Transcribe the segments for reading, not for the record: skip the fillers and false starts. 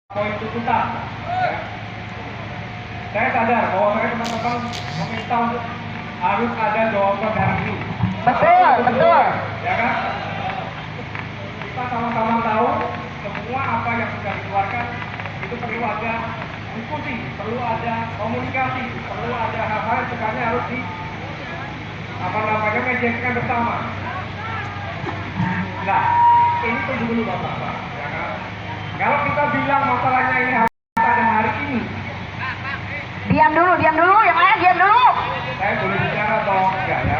poin tuntutan. Ya. Saya sadar bahwa saya teman-teman meminta untuk harus ada jawaban dari ini. Betul. Ya kan? Kita sama-sama tahu semua apa yang sudah dikeluarkan itu perlu ada diskusi, perlu ada komunikasi, perlu ada hal-hal yang sebenarnya harus di mediasikan bersama. Nah, ini tunggu dulu Bapak. Ya kan? Kalau kita bilang masalahnya ini harus ada hari ini. Diam dulu, yang lain diam dulu. Saya boleh bicara atau enggak ya?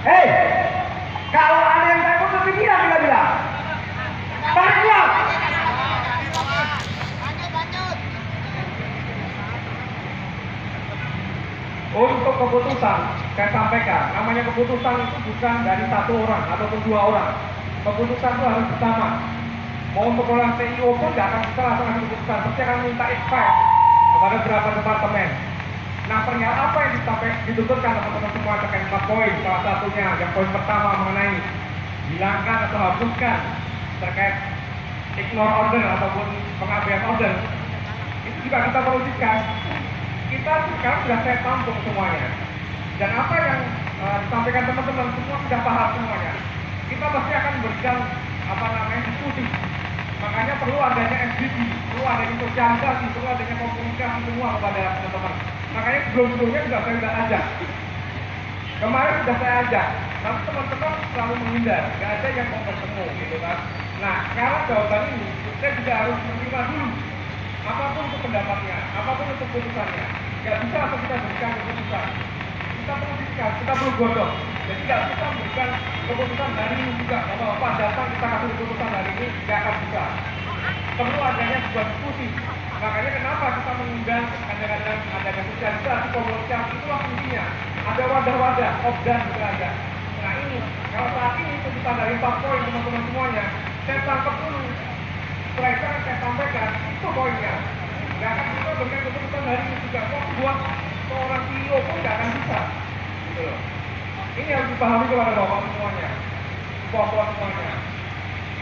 Hei, kalau ada yang takut lebih bilang. Banyak. Untuk keputusan, saya sampaikan, namanya keputusan itu bukan dari satu orang ataupun dua orang. Keputusan itu harus bersama. Mau untuk orang CEO pun nggak akan bisa langsung ambil keputusan, pasti akan minta advice kepada beberapa departemen. Nah, ternyata apa yang dituntutkan teman-teman semua terkait 4 poin. Salah satunya, yang poin pertama mengenai hilangkan atau hapuskan terkait ignore order ataupun pengabaian order. Itu juga kita perlukan. Kita sekarang sudah saya tampung semuanya. Dan apa yang disampaikan teman-teman semua sudah paham semuanya. Kita pasti akan berikan diskusi. Makanya perlu adanya FGD, perlu adanya sosialisasi, perlu adanya komunikasi semua kepada teman-teman. Makanya sebelum-sebelumnya sudah ajak. Kemarin sudah saya ajak, tapi teman-teman selalu menghindar, nggak ada yang mau bertemu gitu kan. Nah, sekarang jawaban ini saya juga harus menerima dulu. Apapun untuk pendapatnya, apapun untuk keputusannya, nggak bisa langsung kita berikan keputusan. Kita perlu diskus, kita perlu godok. Jadi nggak bisa memberikan keputusan hari ini juga. Bapak datang kita kasih keputusan hari ini, nggak akan bisa. Perlu adanya sebuah diskusi. Makanya kenapa kita mengundang kadang-kadang adanya sosialisasi, komunikasi, itulah intinya. Ada wadah-wadah, obdan juga ada. Nah ini, kalau saat ini tuntutan dari 4 poin teman-teman semuanya, saya tangkap dulu. Setelah itu saya sampaikan, itu poinnya. Nggak akan bisa berikan keputusan hari ini juga. Kok buat seorang CEO pun nggak akan bisa. Gitu loh. Ini harus dipahami kepada bapak semuanya, bapak semuanya.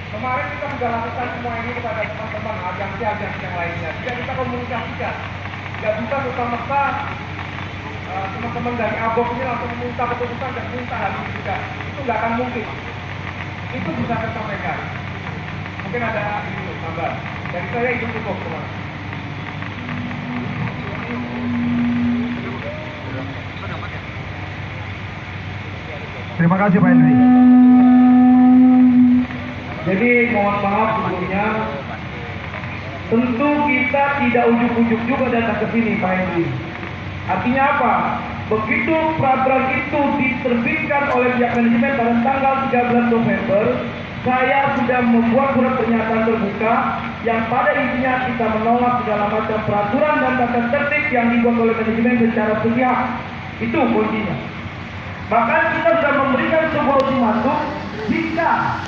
Kemarin kita sudah lakukan semua ini kepada teman-teman agensi-agensi yang lainnya. Tidak kita komunikasikan. Tidak bisa serta-merta teman-teman dari ABOP ini langsung meminta keputusan dan minta hal ini juga. Itu nggak akan mungkin. Itu bisa saya sampaikan. Mungkin ada ini tambah. Dari saya itu cukup teman. Terima kasih Pak Henry. Jadi mohon maaf sebelumnya, tentu kita tidak ujuk-ujuk juga datang ke sini Pak Henry. Artinya apa? Begitu peraturan itu diterbitkan oleh pihak manajemen pada tanggal 13 November, saya sudah membuat surat pernyataan terbuka yang pada intinya kita menolak segala macam peraturan dan tata tertib yang dibuat oleh manajemen secara sepihak. Itu kuncinya. Bahkan kita sudah memberikan sebuah ultimatum, jika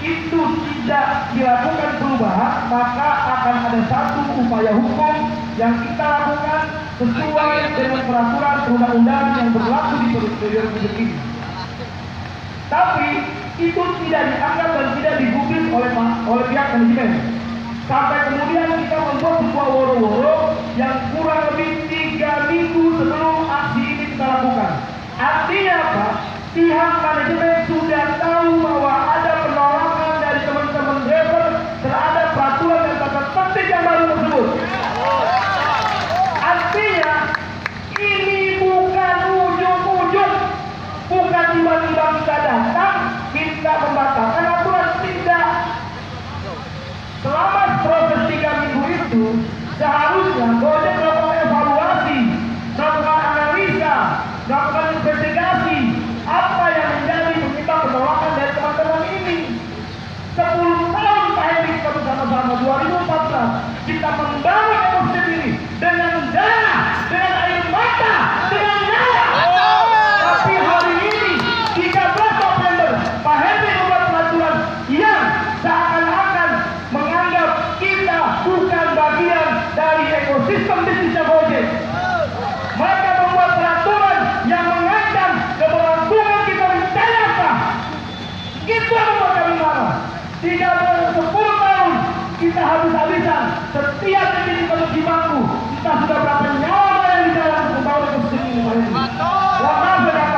itu tidak dilakukan perubahan, maka akan ada satu upaya hukum yang kita lakukan sesuai dengan peraturan perundang-undangan yang berlaku di Republik ini. Tapi itu tidak dianggap dan tidak digubris oleh pihak manajemen. Sampai kemudian kita membuat sebuah woro-woro yang kurang lebih 3 minggu sebelum aksi ini kita lakukan. Artinya apa? Pihak manajemen sudah tahu bahwa ada penolakan dari teman-teman driver terhadap peraturan dan tata tertib yang baru tersebut. Artinya ini bukan ujuk-ujuk, bukan tiba-tiba kita datang kita membatalkan aturan, tidak. Selama proses 3 minggu itu seharusnya Gojek melakukan evaluasi, melakukan analisa, melakukan investigasi apa yang menjadi penyebab penolakan dari teman-teman ini. 10 tahun Pak Henry kita bersama-sama 2014 kita membangun ekosistem ini dengan darah, dengan air mata, dengan nyawa. Tapi hari ini 13 November Pak Henry membuat peraturan yang seakan-akan menganggap kita bukan bagian dari ekosistem bisnisnya Gojek. Mereka membuat peraturan yang mengancam keberlangsungan kita di Jakarta. Itu yang membuat kami marah. 13